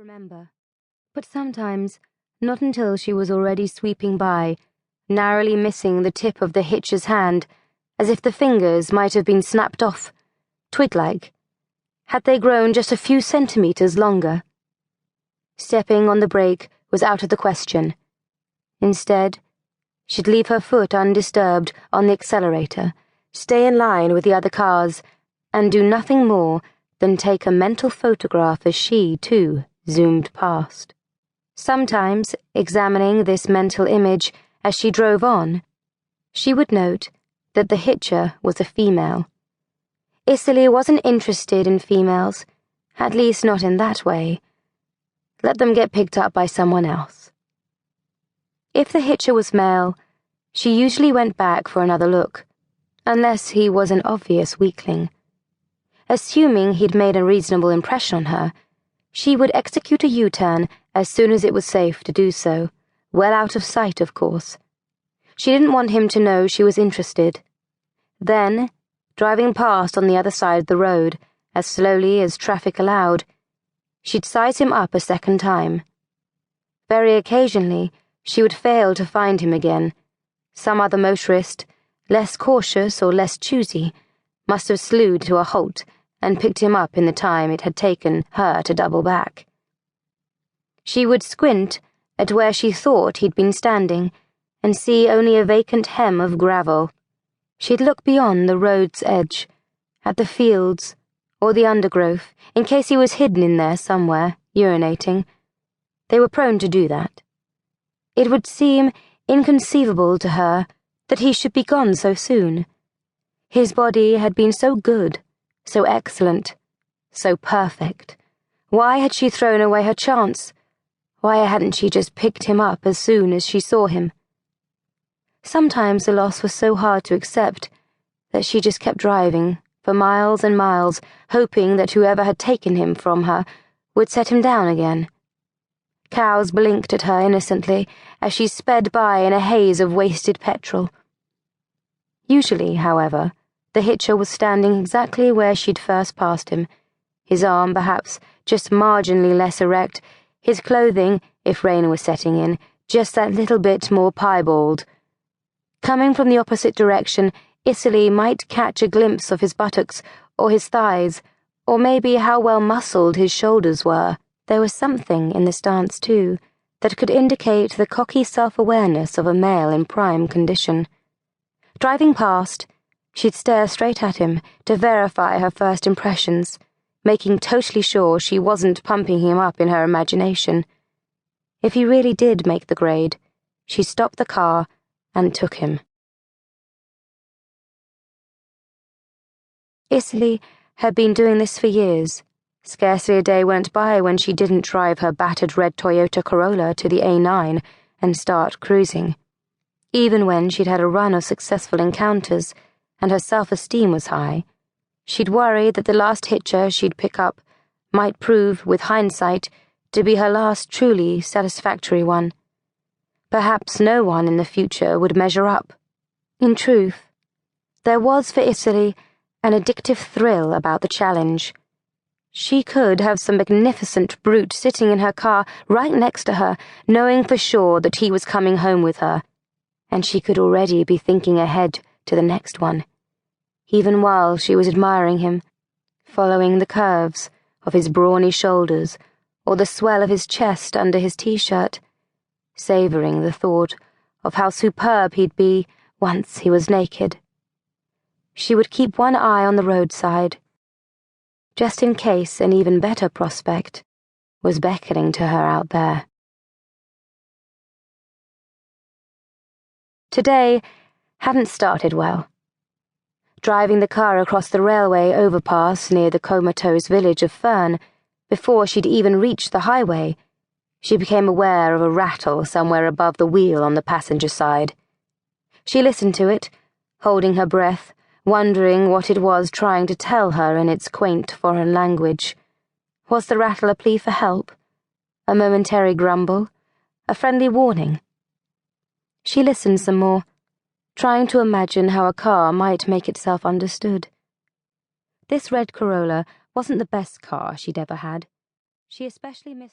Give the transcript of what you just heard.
remember. But sometimes, not until she was already sweeping by, narrowly missing the tip of the hitcher's hand, as if the fingers might have been snapped off, twig-like, had they grown just a few centimeters longer. Stepping on the brake was out of the question. Instead, she'd leave her foot undisturbed on the accelerator, stay in line with the other cars, and do nothing more than take a mental photograph as she, too, zoomed past. Sometimes, examining this mental image as she drove on, she would note that the hitcher was a female. Isserley wasn't interested in females, at least not in that way. Let them get picked up by someone else. If the hitcher was male, she usually went back for another look, unless he was an obvious weakling. Assuming he'd made a reasonable impression on her, she would execute a U-turn as soon as it was safe to do so, well out of sight, of course. She didn't want him to know she was interested. Then, driving past on the other side of the road, as slowly as traffic allowed, she'd size him up a second time. Very occasionally, she would fail to find him again. Some other motorist, less cautious or less choosy, must have slewed to a halt and picked him up in the time it had taken her to double back. She would squint at where she thought he'd been standing and see only a vacant hem of gravel. She'd look beyond the road's edge, at the fields or the undergrowth, in case he was hidden in there somewhere, urinating. They were prone to do that. It would seem inconceivable to her that he should be gone so soon. His body had been so good, so excellent, so perfect. Why had she thrown away her chance? Why hadn't she just picked him up as soon as she saw him? Sometimes the loss was so hard to accept that she just kept driving for miles and miles, hoping that whoever had taken him from her would set him down again. Cows blinked at her innocently as she sped by in a haze of wasted petrol. Usually, however, the hitcher was standing exactly where she'd first passed him, his arm perhaps just marginally less erect, his clothing, if rain was setting in, just that little bit more piebald. Coming from the opposite direction, Isserley might catch a glimpse of his buttocks or his thighs, or maybe how well muscled his shoulders were. There was something in the stance, too, that could indicate the cocky self-awareness of a male in prime condition. Driving past, she'd stare straight at him to verify her first impressions, making totally sure she wasn't pumping him up in her imagination. If he really did make the grade, she stopped the car and took him. Isserley had been doing this for years. Scarcely a day went by when she didn't drive her battered red Toyota Corolla to the A9 and start cruising. Even when she'd had a run of successful encounters and her self-esteem was high, she'd worry that the last hitcher she'd pick up might prove, with hindsight, to be her last truly satisfactory one. Perhaps no one in the future would measure up. In truth, there was for Isserley an addictive thrill about the challenge. She could have some magnificent brute sitting in her car right next to her, knowing for sure that he was coming home with her, and she could already be thinking ahead to the next one, even while she was admiring him, following the curves of his brawny shoulders or the swell of his chest under his t-shirt, savoring the thought of how superb he'd be once he was naked. She would keep one eye on the roadside, just in case an even better prospect was beckoning to her out there. Today hadn't started well. Driving the car across the railway overpass near the comatose village of Fern, before she'd even reached the highway, she became aware of a rattle somewhere above the wheel on the passenger side. She listened to it, holding her breath, wondering what it was trying to tell her in its quaint foreign language. Was the rattle a plea for help? A momentary grumble? A friendly warning? She listened some more, trying to imagine how a car might make itself understood. This red Corolla wasn't the best car she'd ever had. She especially missed